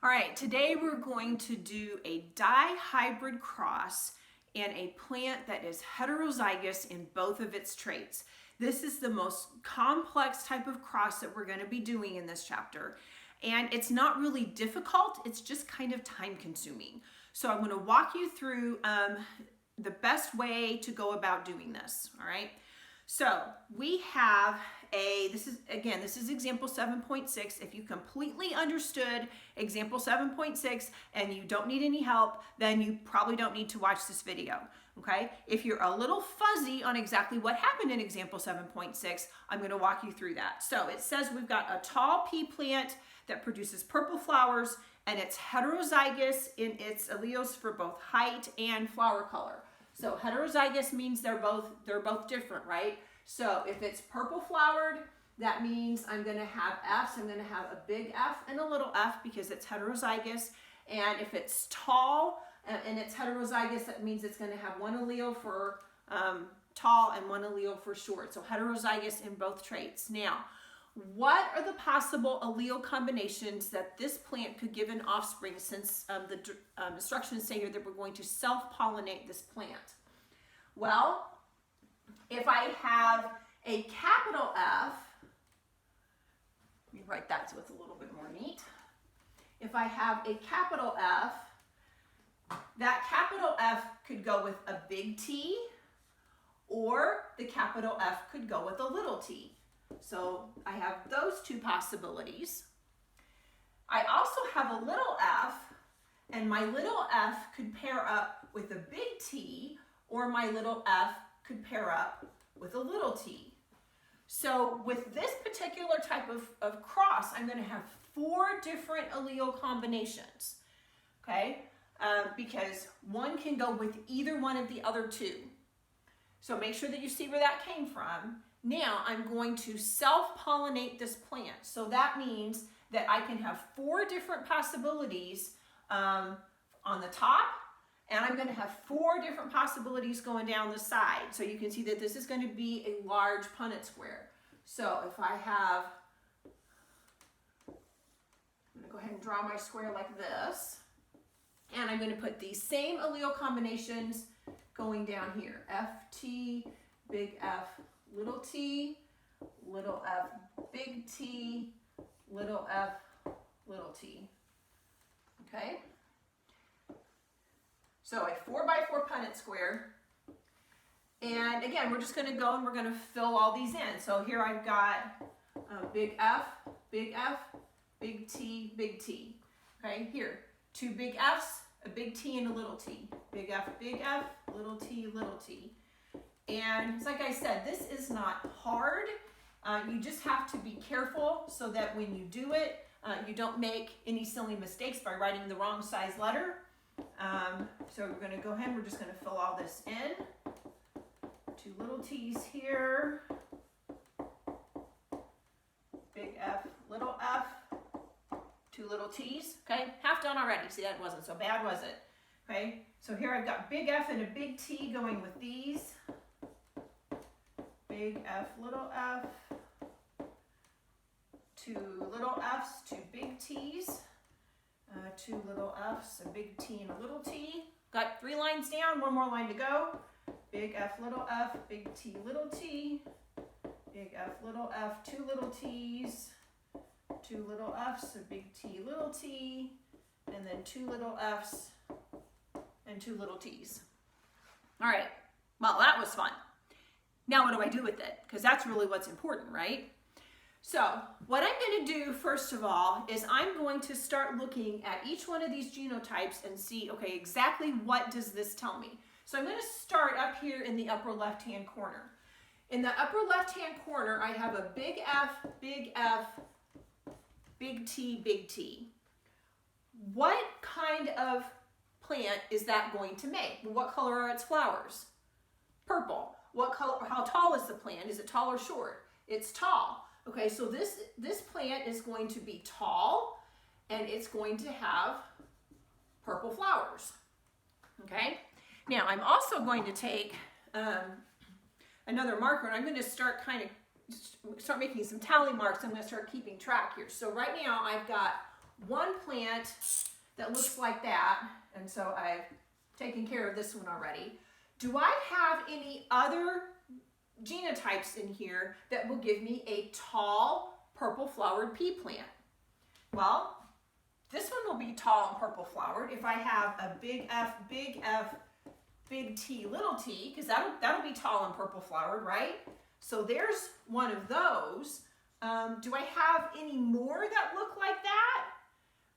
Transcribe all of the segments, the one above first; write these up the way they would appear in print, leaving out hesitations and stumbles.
All right, today we're going to do a dihybrid cross and a plant that is heterozygous in both of its traits. This is the most complex type of cross that we're going to be doing in this chapter. And it's not really difficult, it's just kind of time consuming. So I'm going to walk you through the best way to go about doing this, all right? So we have this is example 7.6. If you completely understood example 7.6 and you don't need any help, then you probably don't need to watch this video, okay? If you're a little fuzzy on exactly what happened in example 7.6, I'm gonna walk you through that. So it says we've got a tall pea plant that produces purple flowers and it's heterozygous in its alleles for both height and flower color. So heterozygous means they're both different, right? So if it's purple flowered, that means I'm going to have F's. I'm going to have a big F and a little f because it's heterozygous. And if it's tall and it's heterozygous, that means it's going to have one allele for tall and one allele for short. So heterozygous in both traits. Now, what are the possible allele combinations that this plant could give an offspring, since the instructions say here that we're going to self-pollinate this plant? Well, if I have a capital F, let me write that so it's a little bit more neat. If I have a capital F, that capital F could go with a big T, or the capital F could go with a little t. So I have those two possibilities. I also have a little f, and my little f could pair up with a big T, or my little f could pair up with a little t. So with this particular type of cross, I'm going to have 4 different allele combinations, okay? Because one can go with either one of the other 2. So make sure that you see where that came from. Now I'm going to self-pollinate this plant. So that means that I can have 4 different possibilities on the top, and I'm going to have 4 different possibilities going down the side. So you can see that this is going to be a large Punnett square. So if I have, I'm going to go ahead and draw my square like this, and I'm going to put these same allele combinations going down here. FT, big F, little t, little f, big T, little f, little t. Okay? So a 4x4 Punnett square. And again, we're just going to go and we're going to fill all these in. So here I've got big F, big F, big T, big T. Okay, here, 2 big F's, a big T, and a little t. Big F, little t, little t. And like I said, this is not hard. You just have to be careful so that when you do it, you don't make any silly mistakes by writing the wrong size letter. So we're going to go ahead and we're just going to fill all this in. 2 little t's here. Big F, little f. 2 little t's. Okay, half done already. See, that wasn't so bad, was it? Okay, so here I've got big F and a big T going with these. Big F, little f, 2 little f's, 2 big T's, 2 little f's, a big T and a little t. Got 3 lines down, 1 more line to go. Big F, little f, big T, little t. Big F, little f, 2 little t's, 2 little f's, a big T, little t, and then 2 little f's and 2 little t's. All right, well, that was fun. Now what do I do with it? Because that's really what's important, right? So what I'm going to do first of all is I'm going to start looking at each one of these genotypes and see, okay, exactly what does this tell me? So I'm going to start up here in the upper left-hand corner. In the upper left-hand corner, I have a big F, big T, big T. What kind of plant is that going to make? What color are its flowers? Purple. What color? How tall is the plant? Is it tall or short? It's tall. Okay, so this plant is going to be tall, and it's going to have purple flowers. Okay. Now I'm also going to take another marker, and I'm going to start making some tally marks. I'm going to start keeping track here. So right now I've got one plant plant that looks like that, and so I've taken care of this one already, do I have any other genotypes in here that will give me a tall purple flowered pea plant? Well, this one will be tall and purple flowered if I have a big F, big T, little t, because that'll be tall and purple flowered, right? So there's one of those. Do I have any more that look like that?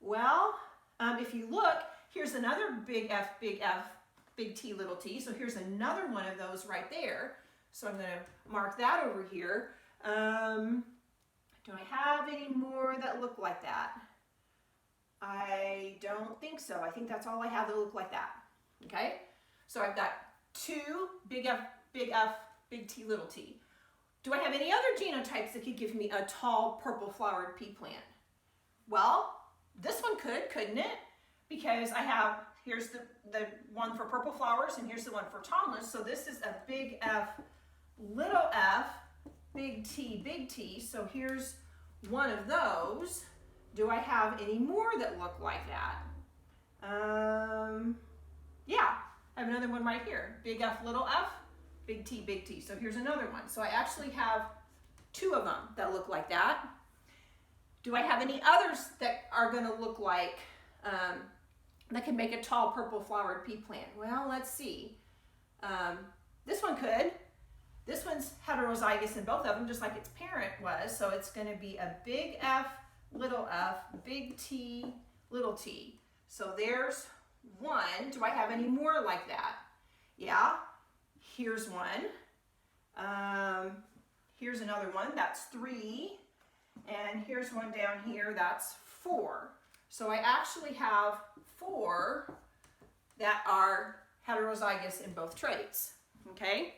Well, if you look, here's another big F, big T, little t. So here's another one of those right there. So I'm going to mark that over here. Do I have any more that look like that? I don't think so. I think that's all I have that look like that. Okay? So I've got two big F, big T, little t. Do I have any other genotypes that could give me a tall purple flowered pea plant? Well, this one could, couldn't it? Because I have, here's the one for purple flowers and here's the one for tallness. So this is a big F, big T. So here's one of those. Do I have any more that look like that? Yeah, I have another one right here. Big F, big T. So here's another one. So I actually have two of them that look like that. Do I have any others that are going to look like, that can make a tall purple flowered pea plant? Well, let's see. This one could. This one's heterozygous in both of them, just like its parent was. So it's going to be a big F, big T, little t. So there's one. Do I have any more like that? Yeah. Here's one. Here's another one. That's 3. And here's one down here. That's 4. So I actually have 4 that are heterozygous in both traits. Okay.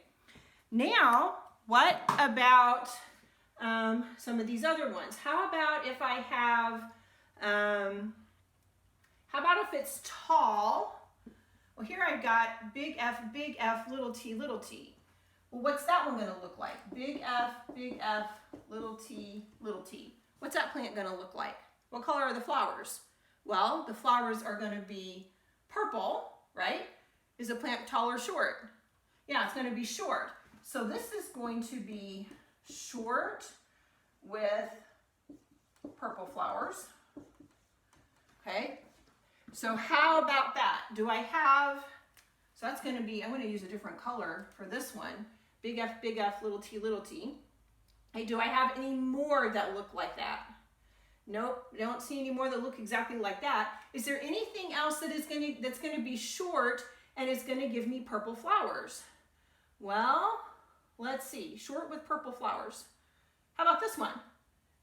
Now, what about some of these other ones? How about if I have, how about if it's tall? Well, here I've got big F, little t. Well, what's that one going to look like? Big F, little t. What's that plant going to look like? What color are the flowers? Well, the flowers are going to be purple, right? Is the plant tall or short? Yeah, it's going to be short. So this is going to be short with purple flowers. Okay. So how about that? Do I have, so that's going to be, I'm going to use a different color for this one. Big F, little t. Hey, do I have any more that look like that? Nope, I don't see any more that look exactly like that. Is there anything else that's going to be short and is going to give me purple flowers? Well, let's see. Short with purple flowers. How about this one?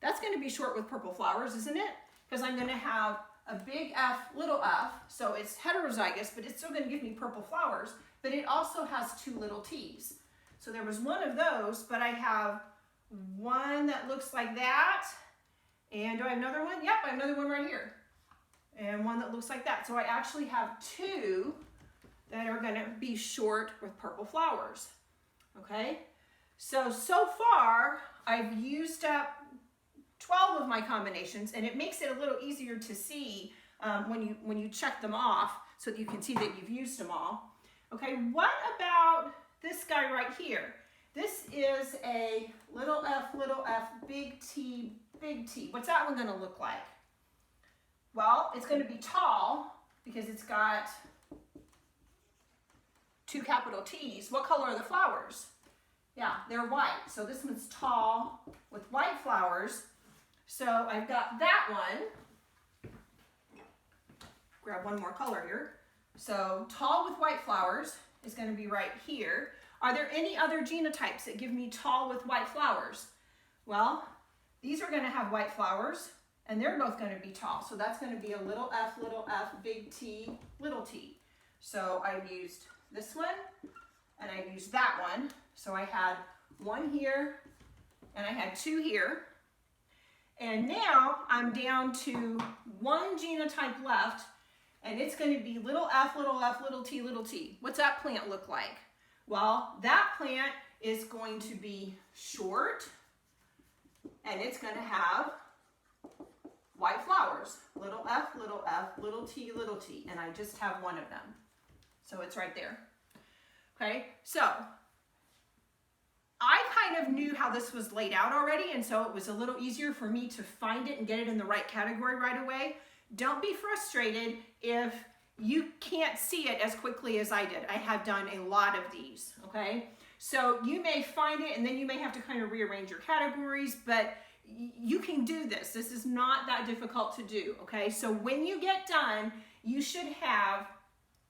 That's going to be short with purple flowers, isn't it? Because I'm going to have a big F, little f, so it's heterozygous, but it's still going to give me purple flowers, but it also has 2 little t's. So there was one of those, but I have one that looks like that. And do I have another one? Yep, I have another one right here. And one that looks like that. So I actually have 2 that are going to be short with purple flowers. Okay? So far, I've used up 12 of my combinations, and it makes it a little easier to see when you check them off so that you can see that you've used them all. Okay, what about this guy right here? This is a little f, big T. What's that one going to look like? Well, it's going to be tall because it's got 2 capital T's. What color are the flowers? Yeah, they're white. So this one's tall with white flowers. So I've got that one. Grab one more color here. So tall with white flowers is going to be right here. Are there any other genotypes that give me tall with white flowers? Well, these are going to have white flowers, and they're both going to be tall. So that's going to be a little f, big T, little t. So I've used this one, and I've used that one. So I had 1 here, and I had 2 here. And now I'm down to 1 genotype left, and it's going to be little f, little t. What's that plant look like? Well, that plant is going to be short, and it's going to have white flowers, little f, little t, and I just have one of them. So it's right there. Okay, so I kind of knew how this was laid out already, and so it was a little easier for me to find it and get it in the right category right away. Don't be frustrated if you can't see it as quickly as I did. I have done a lot of these, okay? So you may find it and then you may have to kind of rearrange your categories, but you can do this. This is not that difficult to do, okay? So when you get done, you should have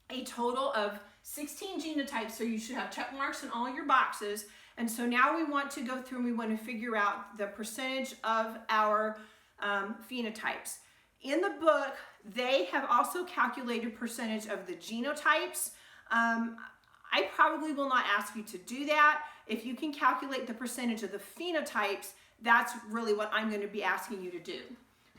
a total of 16 genotypes, so you should have check marks in all your boxes. And so now we want to go through and we want to figure out the percentage of our phenotypes. In the book, they have also calculated percentage of the genotypes. I probably will not ask you to do that. If you can calculate the percentage of the phenotypes, that's really what I'm going to be asking you to do.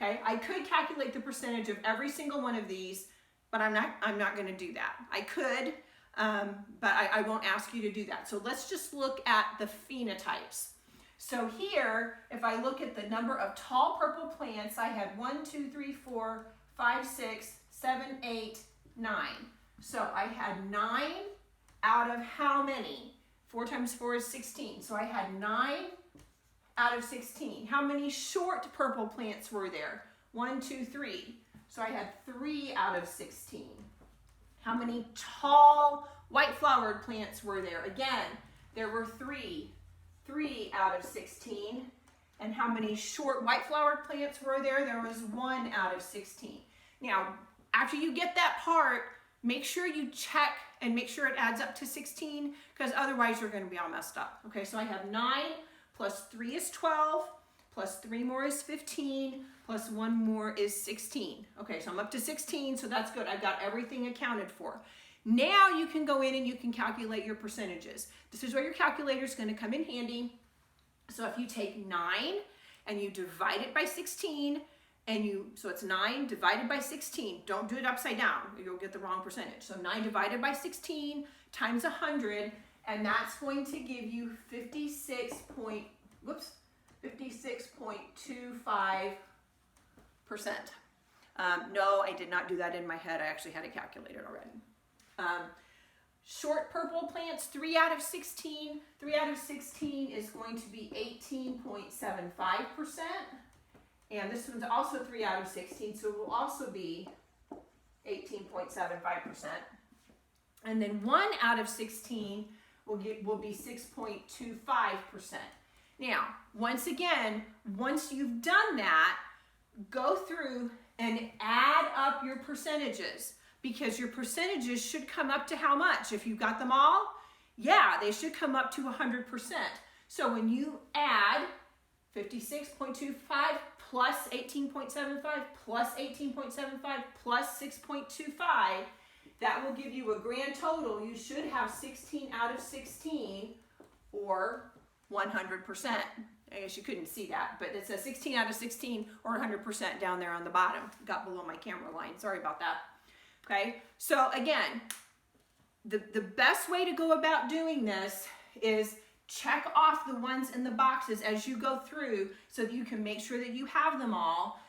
Okay, I could calculate the percentage of every single one of these, but I'm not going to do that. I could, but I won't ask you to do that. So let's just look at the phenotypes. So here, if I look at the number of tall purple plants, I had 1, 2, 3, 4, 5, 6, 7, 8, 9. So I had 9 out of how many? 4 times 4 is 16. So I had 9 out of 16. How many short purple plants were there? 1, 2, 3. So I had 3 out of 16. How many tall white flowered plants were there? Again, there were 3 out of 16. And how many short white flowered plants were there? There was 1 out of 16. Now, after you get that part, make sure you check and make sure it adds up to 16, because otherwise you're going to be all messed up. Okay, so I have 9 plus 3 is 12, plus 3 more is 15, plus 1 more is 16. Okay, so I'm up to 16, so that's good. I've got everything accounted for. Now you can go in and you can calculate your percentages. This is where your calculator is going to come in handy. So if you take 9 and you divide it by 16, so it's 9 divided by 16. Don't do it upside down, or you'll get the wrong percentage. So 9 divided by 16 times 100, and that's going to give you 56.25%. No, I did not do that in my head. I actually had it calculated already. Short purple plants, 3 out of 16. 3 out of 16 is going to be 18.75%. And this one's also 3 out of 16, so it will also be 18.75%. And then 1 out of 16 will be 6.25%. Now, once again, once you've done that, go through and add up your percentages, because your percentages should come up to how much? If you've got them all, yeah, they should come up to 100%. So when you add 56.25 plus 18.75 plus 18.75 plus 6.25, that will give you a grand total. You should have 16 out of 16, or 100%. I guess you couldn't see that, but it says 16 out of 16 or 100% down there on the bottom. Got below my camera line. Sorry about that. Okay, so again, the best way to go about doing this is check off the ones in the boxes as you go through so that you can make sure that you have them all.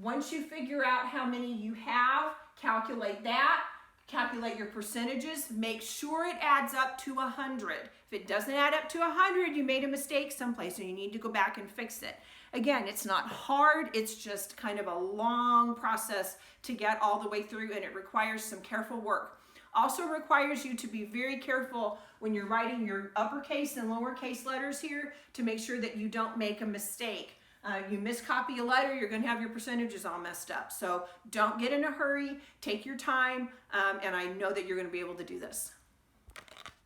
Once you figure out how many you have, calculate that, calculate your percentages, make sure it adds up to 100. If it doesn't add up to 100, you made a mistake someplace and you need to go back and fix it. Again, it's not hard, it's just kind of a long process to get all the way through, and it requires some careful work. Also requires you to be very careful when you're writing your uppercase and lowercase letters here to make sure that you don't make a mistake. You miscopy a letter, you're going to have your percentages all messed up. So don't get in a hurry, take your time, and I know that you're going to be able to do this.